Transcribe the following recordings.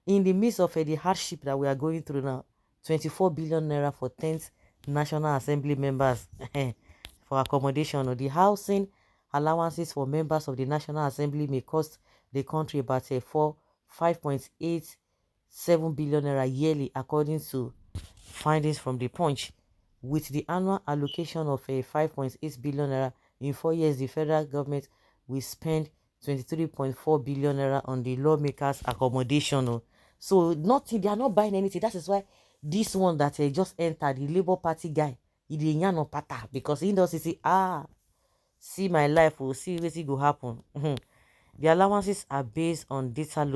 in the midst of the hardship that we are going through now, 24 billion naira for 10th National Assembly members for accommodation. Or the housing allowances for members of the National Assembly may cost the country about 5.87 billion naira yearly, according to findings from the Punch. With the annual allocation of a 5.8 billion naira in 4 years, the federal government will spend 23.4 billion naira on the lawmakers accommodation. Oh. So nothing, they are not buying anything. That is why this one that just entered, the Labour Party guy, he dey yarn on pata, because he does say, see my life, will see what go happen. The allowances are based on data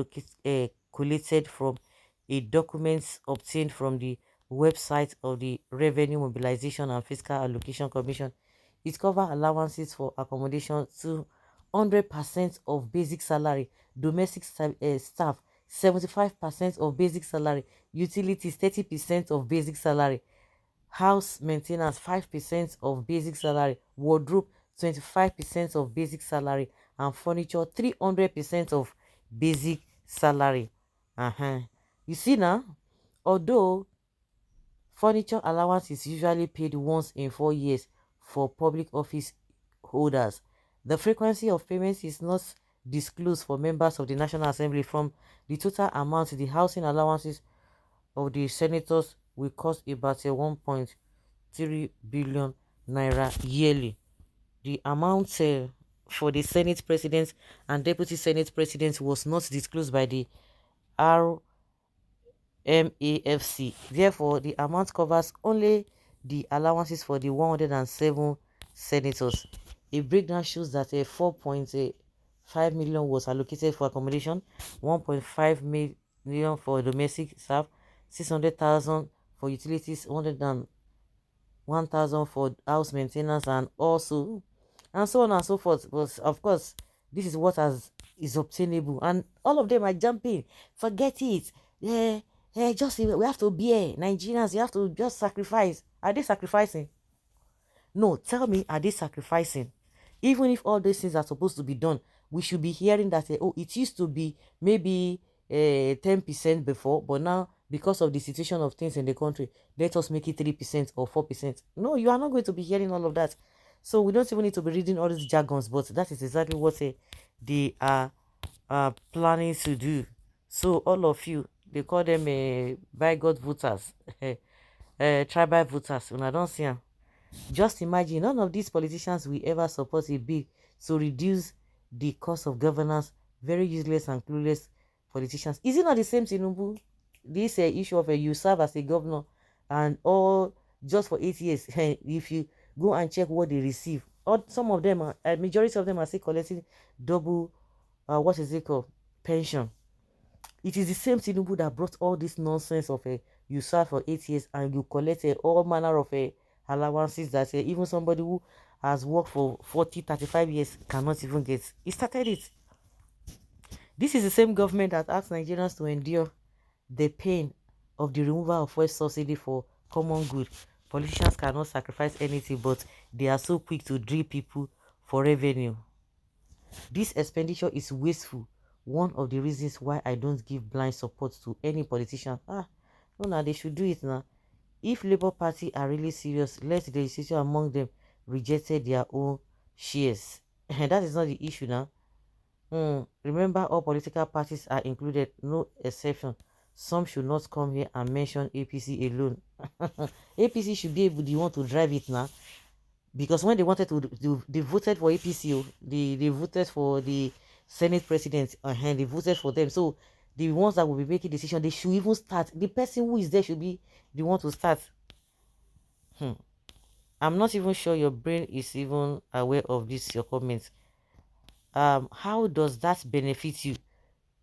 collated from a documents obtained from the website of the Revenue Mobilization and Fiscal Allocation Commission. It covers allowances for accommodation to 100% of basic salary, domestic staff 75% of basic salary, utilities 30% of basic salary, house maintenance 5% of basic salary, wardrobe 25% of basic salary, and furniture 300% of basic salary. You see now, although furniture allowance is usually paid once in 4 years for public office holders, the frequency of payments is not disclosed for members of the National Assembly. From the total amount, the housing allowances of the senators will cost about 1.3 billion naira yearly. The amount for the Senate President and Deputy Senate President was not disclosed by the RMAFC. Therefore, the amount covers only the allowances for the 107 senators. A breakdown shows that 4.5 million was allocated for accommodation, 1.5 million for domestic staff, 600,000 for utilities, 1,000 for house maintenance, and also, and so on and so forth. But of course, this is what is obtainable, and all of them are jumping. Forget it. Yeah, yeah. Just we have to bear. Nigerians, you have to just sacrifice. Are they sacrificing? No, tell me, are they sacrificing? Even if all these things are supposed to be done, we should be hearing that, oh, it used to be maybe 10% before, but now, because of the situation of things in the country, let us make it 3% or 4%. No, you are not going to be hearing all of that. So we don't even need to be reading all these jargons, but that is exactly what they are planning to do. So all of you, they call them by God voters, tribal voters. When I don't see them, just imagine, none of these politicians will ever support a bill to reduce the cost of governance. Very useless and clueless politicians. Is it not the same Tinubu? This issue of you serve as a governor and all just for 8 years. If you go and check what they receive, or some of them are, a majority of them are still collecting double, what is it called, pension. It is the same Tinubu that brought all this nonsense of you serve for 8 years and you collect all manner of allowances that even somebody who has worked for 40, 35 years cannot even get. He started it. This is the same government that asked Nigerians to endure the pain of the removal of fuel subsidy for common good. Politicians cannot sacrifice anything, but they are so quick to drill people for revenue. This expenditure is wasteful. One of the reasons why I don't give blind support to any politician. No, they should do it now. If Labour Party are really serious, let the legislature among them rejected their own shares. And that is not the issue now. Remember, all political parties are included, no exception. Some should not come here and mention APC alone. APC should be able to want to drive it now. Because when they wanted to they voted for APC, they voted for the Senate president, and they voted for them. So the ones that will be making decision, they should even start. The person who is there should be the one to start. I'm not even sure your brain is even aware of this, your comments. How does that benefit you?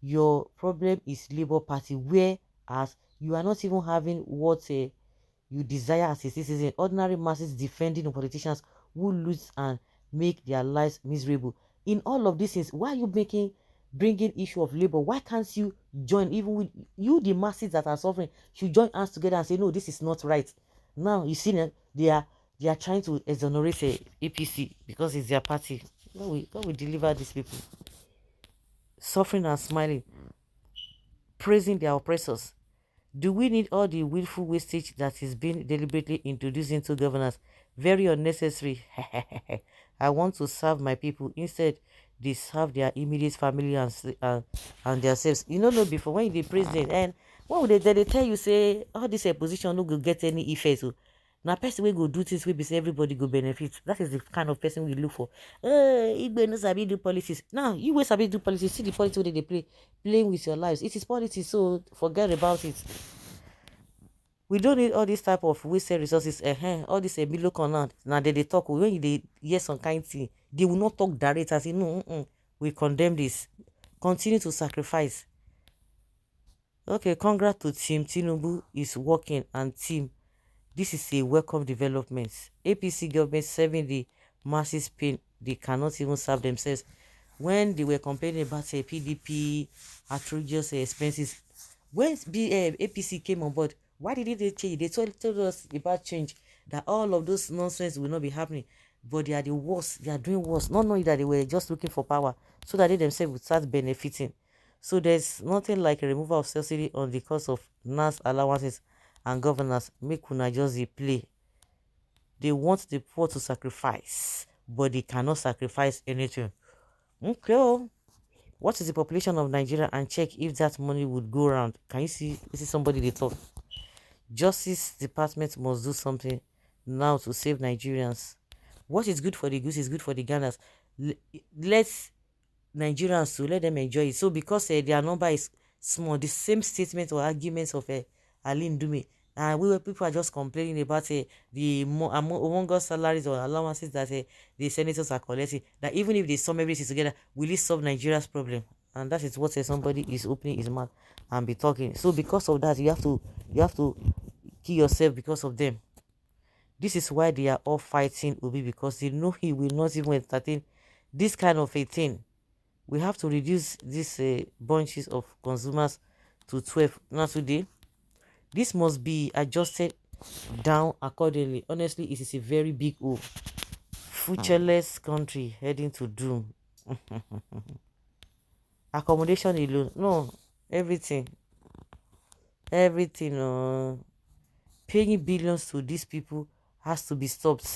Your problem is Labour Party, whereas you are not even having what you desire as a citizen. Ordinary masses defending the politicians who lose and make their lives miserable. In all of these things, why are you bringing issue of labor? Why can't you join, even with you, the masses that are suffering, should join hands together and say, no, this is not right. Now you see that they are trying to exonerate APC because it's their party. God will deliver these people suffering and smiling. praising their oppressors. Do we need all the willful wastage that is being deliberately introduced into governance? Very unnecessary. I want to serve my people. Instead, they serve their immediate family and themselves. You know, no, before when you the president, and what would they tell you, say, all this position no go get any effect. So, now person will go do things we be say everybody go benefit. That is the kind of person we look for. Igbe no sabi do policies. Now, you will sabi do policies. See the politics where they play, playing with your lives. It is politics, so forget about it. We don't need all this type of wasted resources. All this below corner. Now they talk when they hear some kind thing, they will not talk direct and say no. We condemn this. Continue to sacrifice. Okay, congrats to Team Tinubu is working and team. This is a welcome development. APC government serving the masses pain. They cannot even serve themselves. When they were complaining about PDP, outrageous expenses, when APC came on board, why didn't they change? They told us about change, that all of those nonsense will not be happening. But they are the worst. They are doing worse. Not knowing that they were just looking for power so that they themselves would start benefiting. So there's nothing like a removal of subsidy on the cost of NAS allowances and governance. Make una just dey play. They want the poor to sacrifice, but they cannot sacrifice anything. Okay. What is the population of Nigeria and check if that money would go around? Can you see? This is somebody they talk. Justice Department must do something now to save Nigerians. What is good for the goose is good for the Ghanaians. Let Nigerians to let them enjoy it. So because their number is small, the same statement or arguments of Aline Dume, and people are just complaining about the among us salaries or allowances that the senators are collecting. That even if they sum everything together, will it solve Nigeria's problem? And that is what somebody is opening his mouth and be talking. So because of that, you have to kill yourself because of them. This is why they are all fighting Obi, because they know he will not even entertain this kind of a thing. We have to reduce these bunches of consumers to 12 now today. This must be adjusted down accordingly. Honestly, it is a very big O. Futureless country heading to doom. Accommodation alone, no, everything, paying billions to these people has to be stopped.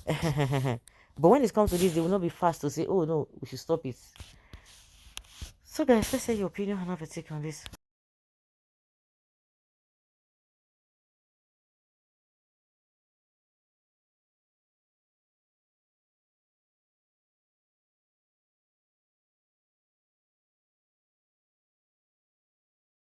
But when it comes to this, they will not be fast to say, oh no, we should stop it. So guys, let's say your opinion and have a take on this.